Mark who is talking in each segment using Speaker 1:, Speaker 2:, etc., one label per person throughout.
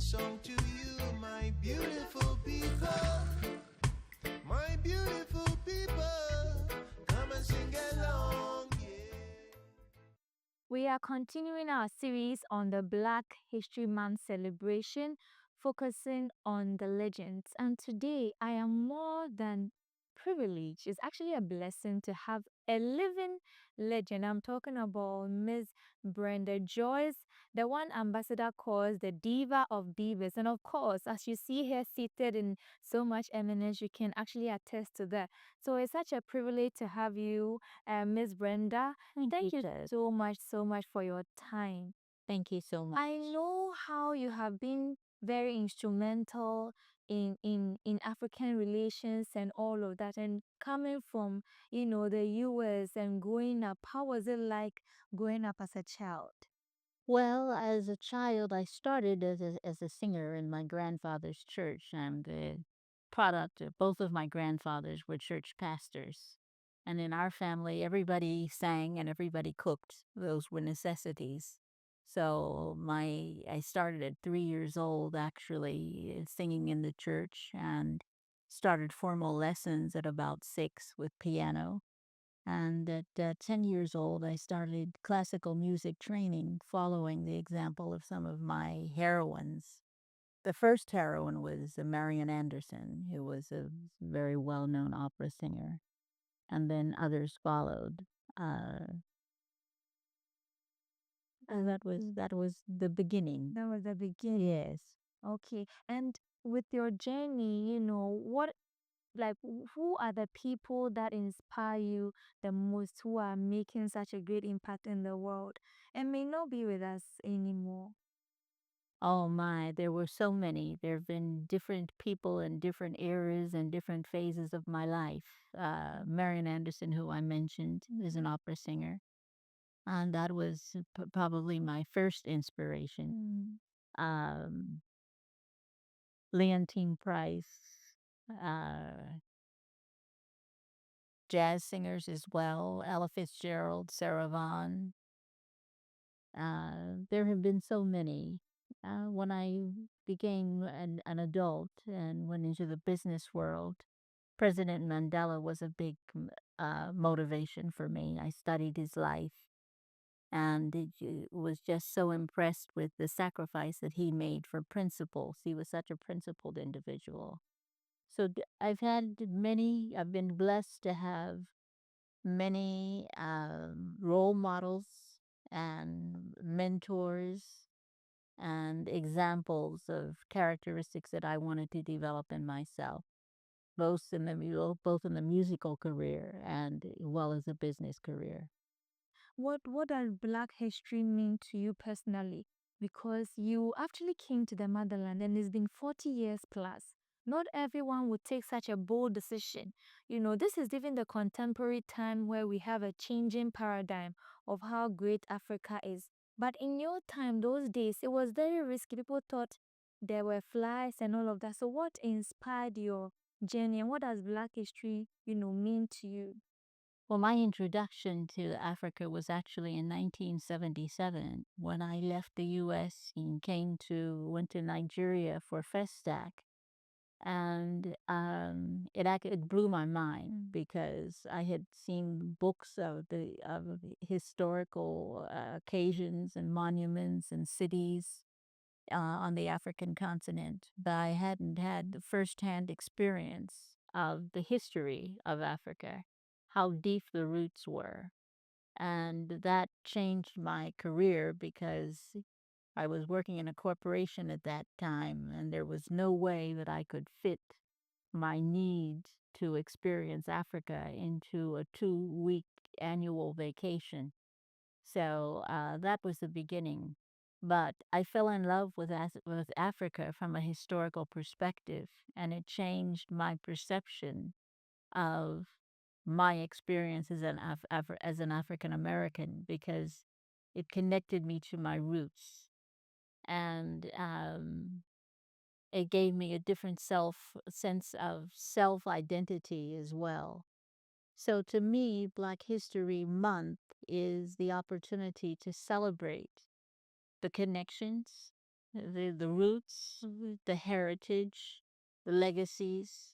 Speaker 1: song to you, my beautiful people. My beautiful people, come and sing along, yeah.
Speaker 2: We are continuing our series on the Black History Month celebration, focusing on the legends. And today I am more than privileged. It's actually a blessing to have a living legend. I'm talking about Miss Brenda Joyce, the one Ambassador calls the diva of divas. And of course, as you see her seated in so much eminence, you can actually attest to that. So it's such a privilege to have you, Miss Brenda. Thank you so much for your time.
Speaker 3: Thank you so much.
Speaker 2: I know how you have been very instrumental in African relations and all of that. And coming from, the US and growing up, how was it like growing up as a child?
Speaker 3: Well, as a child, I started as a singer in my grandfather's church. I'm the product of both of my grandfathers were church pastors. And in our family, everybody sang and everybody cooked. Those were necessities. So I started at 3 years old, actually, singing in the church and started formal lessons at about 6 with piano. And at 10 years old, I started classical music training, following the example of some of my heroines. The first heroine was Marian Anderson, who was a very well-known opera singer, and then others followed. Uh, and that was the beginning.
Speaker 2: That was the beginning.
Speaker 3: Yes.
Speaker 2: Okay. And with your journey, what like who are the people that inspire you the most, who are making such a great impact in the world and may not be with us anymore?
Speaker 3: Oh my, there were so many. There have been different people in different eras and different phases of my life. Marian Anderson, who I mentioned, is an opera singer. And that was probably my first inspiration. Um, Leontine Price, uh, jazz singers as well, Ella Fitzgerald, Sarah Vaughan. There have been so many. When I became an adult and went into the business world, President Mandela was a big motivation for me. I studied his life and was just so impressed with the sacrifice that he made for principles. He was such a principled individual. So I've been blessed to have many role models and mentors and examples of characteristics that I wanted to develop in myself, both in the musical career and well as a business career.
Speaker 2: What does Black history mean to you personally? Because you actually came to the motherland and it's been 40 years plus. Not everyone would take such a bold decision. This is even the contemporary time where we have a changing paradigm of how great Africa is. But in your time, those days, it was very risky. People thought there were flies and all of that. So what inspired your journey and what does Black history, mean to you?
Speaker 3: Well, my introduction to Africa was actually in 1977 when I left the US and went to Nigeria for Festac. And it blew my mind because I had seen books of the historical occasions and monuments and cities on the African continent, but I hadn't had the firsthand experience of the history of Africa, how deep the roots were. And that changed my career because I was working in a corporation at that time, and there was no way that I could fit my need to experience Africa into a 2-week annual vacation. So that was the beginning. But I fell in love with Africa from a historical perspective, and it changed my perception of my experience as as an African American because it connected me to my roots, and it gave me a different sense of self identity as well. So to me, Black History Month is the opportunity to celebrate the connections the roots, the heritage, the legacies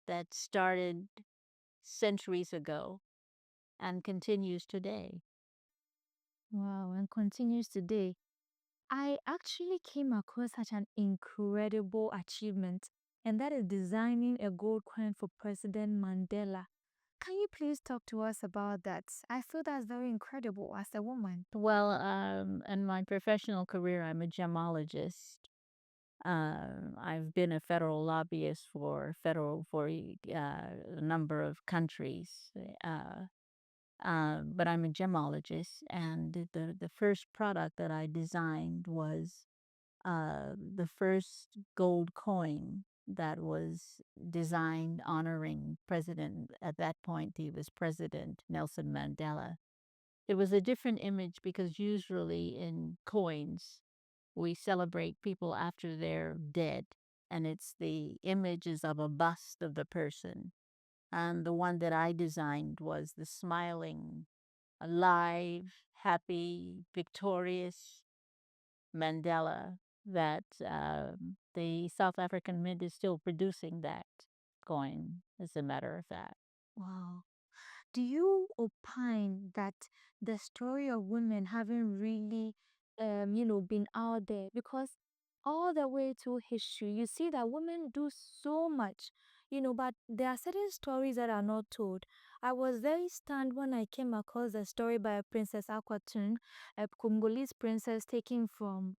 Speaker 3: that started centuries ago and continues today.
Speaker 2: Wow, and continues today. I actually came across such an incredible achievement, and that is designing a gold coin for President Mandela. Can you please talk to us about that? I feel that's very incredible as a woman.
Speaker 3: Well, in my professional career, I'm a gemologist. I've been a federal lobbyist for a number of countries. But I'm a gemologist, and the first product that I designed was the first gold coin that was designed honoring President, at that point, he was President Nelson Mandela. It was a different image because usually in coins, we celebrate people after they're dead, and it's the images of a bust of the person. And the one that I designed was the smiling, alive, happy, victorious Mandela that the South African Mint is still producing that coin, as a matter of fact.
Speaker 2: Wow. Do you opine that the story of women haven't really, been out there? Because all the way through history, you see that women do so much, but there are certain stories that are not told. I was very stunned when I came across a story by a Princess Aquatun, a Congolese princess taken from,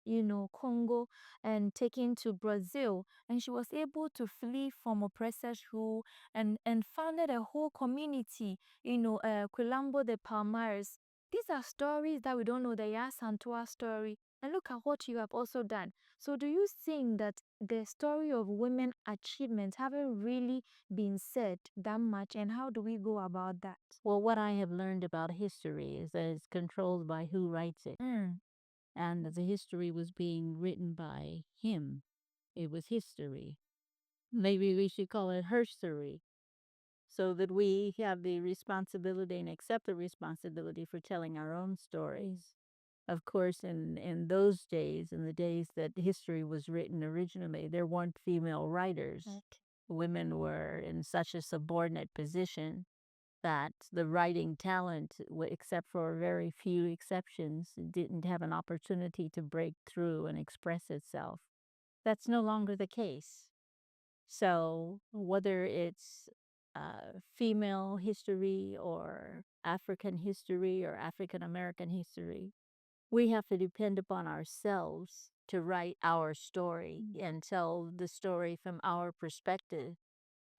Speaker 2: Congo and taken to Brazil. And she was able to flee from oppressors' rule and founded a whole community, Quilambo de Palmares. These are stories that we don't know, the Yasantua story. And look at what you have also done. So do you think that the story of women achievements haven't really been said that much, and how do we go about that?
Speaker 3: Well, what I have learned about history is that it's controlled by who writes it. And the history was being written by him. It was history. Maybe we should call it herstory, so that we have the responsibility and accept the responsibility for telling our own stories. Of course, in those days, in the days that history was written originally, there weren't female writers.
Speaker 2: Right.
Speaker 3: Women were in such a subordinate position that the writing talent, except for very few exceptions, didn't have an opportunity to break through and express itself. That's no longer the case. So, whether it's female history or African history or African American history, we have to depend upon ourselves to write our story and tell the story from our perspective,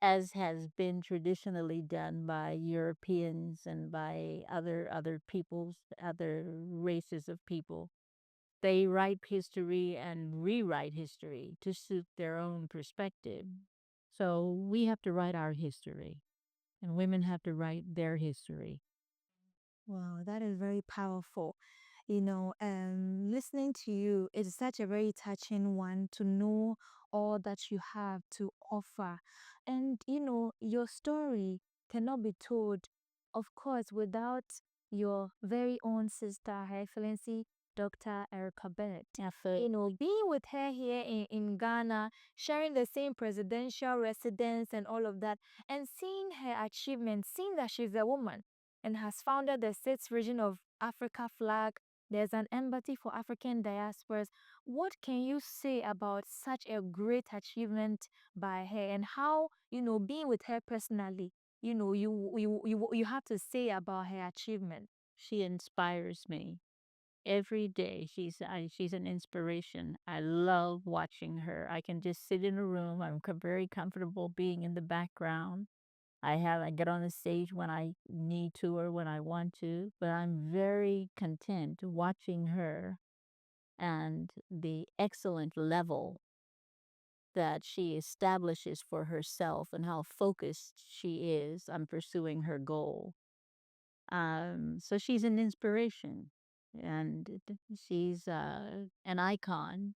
Speaker 3: as has been traditionally done by Europeans and by other peoples, other races of people. They write history and rewrite history to suit their own perspective. So we have to write our history, and women have to write their history.
Speaker 2: Wow, that is very powerful. Listening to you is such a very touching one to know all that you have to offer. And, your story cannot be told, of course, without your very own sister, Her Excellency Dr. Erica Bennett.
Speaker 3: Absolutely.
Speaker 2: Being with her here in Ghana, sharing the same presidential residence and all of that, and seeing her achievements, seeing that she's a woman and has founded the sixth region of Africa flag. There's an embassy for African diasporas. What can you say about such a great achievement by her, and how, being with her personally, you have to say about her achievement?
Speaker 3: She inspires me every day. She's an inspiration. I love watching her. I can just sit in a room. I'm very comfortable being in the background. I get on the stage when I need to or when I want to, but I'm very content watching her and the excellent level that she establishes for herself and how focused she is on pursuing her goal. So she's an inspiration, and she's an icon,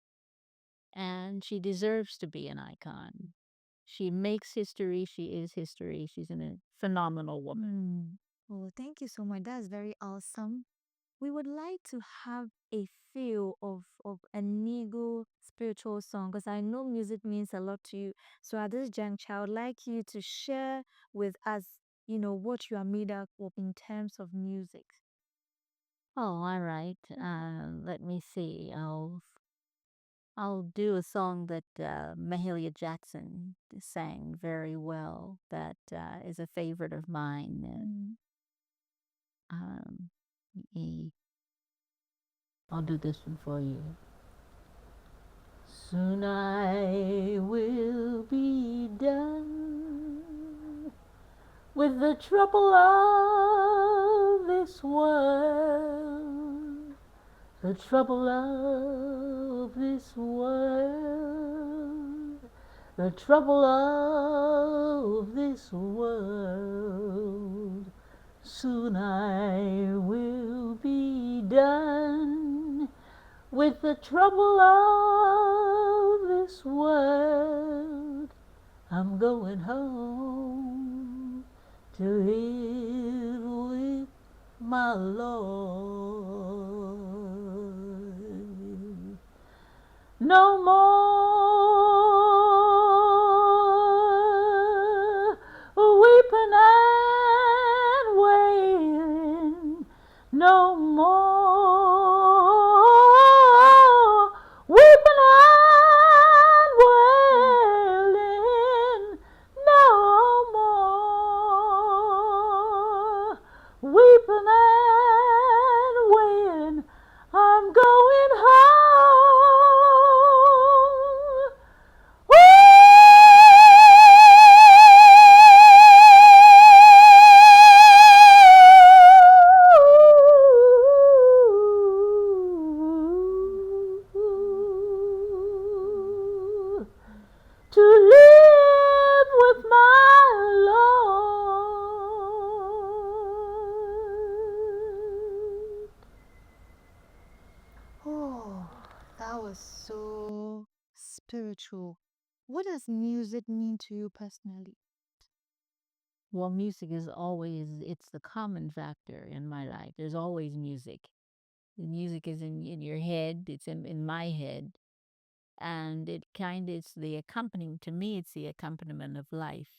Speaker 3: and she deserves to be an icon. She makes history. She is history. She's a phenomenal woman.
Speaker 2: Well, thank you so much. That's very awesome. we would like to have a feel of a Nego spiritual song because I know music means a lot to you. So at this juncture, I would like you to share with us, what you are made up of in terms of music.
Speaker 3: Oh, all right. Let me see. I'll do a song that Mahalia Jackson sang very well. That is a favorite of mine.
Speaker 2: Mm.
Speaker 3: Um, e- I'll do this one for you. Soon I will be done with the trouble of this world, the trouble of this world, the trouble of this world. Soon I will be done with the trouble of this world. I'm going home to live with my Lord. No more weeping and wailing. No more weeping and wailing. No more weeping and wailing. I'm going home. Woo! To live with my Lord.
Speaker 2: Oh, that was so spiritual. What does music mean to you personally?
Speaker 3: Well, music is always, it's the common factor in my life. There's always music. The music is in your head, it's in my head. And it kind of, it's the accompaniment, to me, it's the accompaniment of life.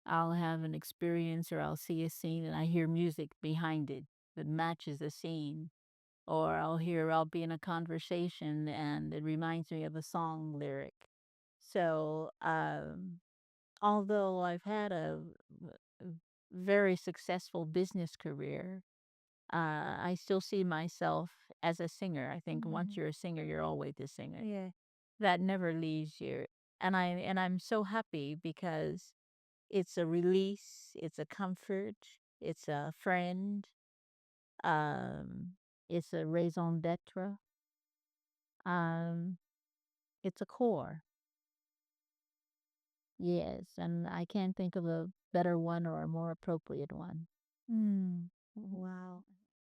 Speaker 3: I'll have an experience or I'll see a scene and I hear music behind it that matches the scene. Or I'll be in a conversation and it reminds me of a song lyric. So, although I've had a very successful business career, I still see myself as a singer. I think once you're a singer, you're always a singer.
Speaker 2: Yeah.
Speaker 3: That never leaves you. And I'm so happy because it's a release, it's a comfort, it's a friend, um, it's a raison d'etre, um, it's a core. Yes, and I can't think of a better one or a more appropriate one.
Speaker 2: Mm. Wow.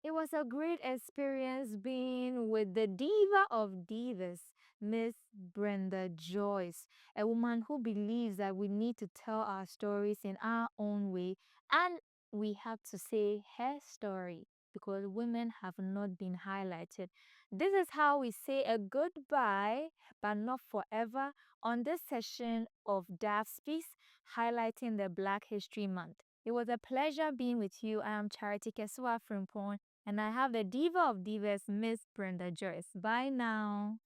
Speaker 2: It was a great experience being with the diva of divas, Miss Brenda Joyce, a woman who believes that we need to tell our stories in our own way and we have to say her story because women have not been highlighted. This is how we say a goodbye, but not forever, on this session of Daft Speaks, highlighting the Black History Month. It was a pleasure being with you. I am Charity Kesua Frimpong, and I have the diva of divas, Miss Brenda Joyce. Bye now.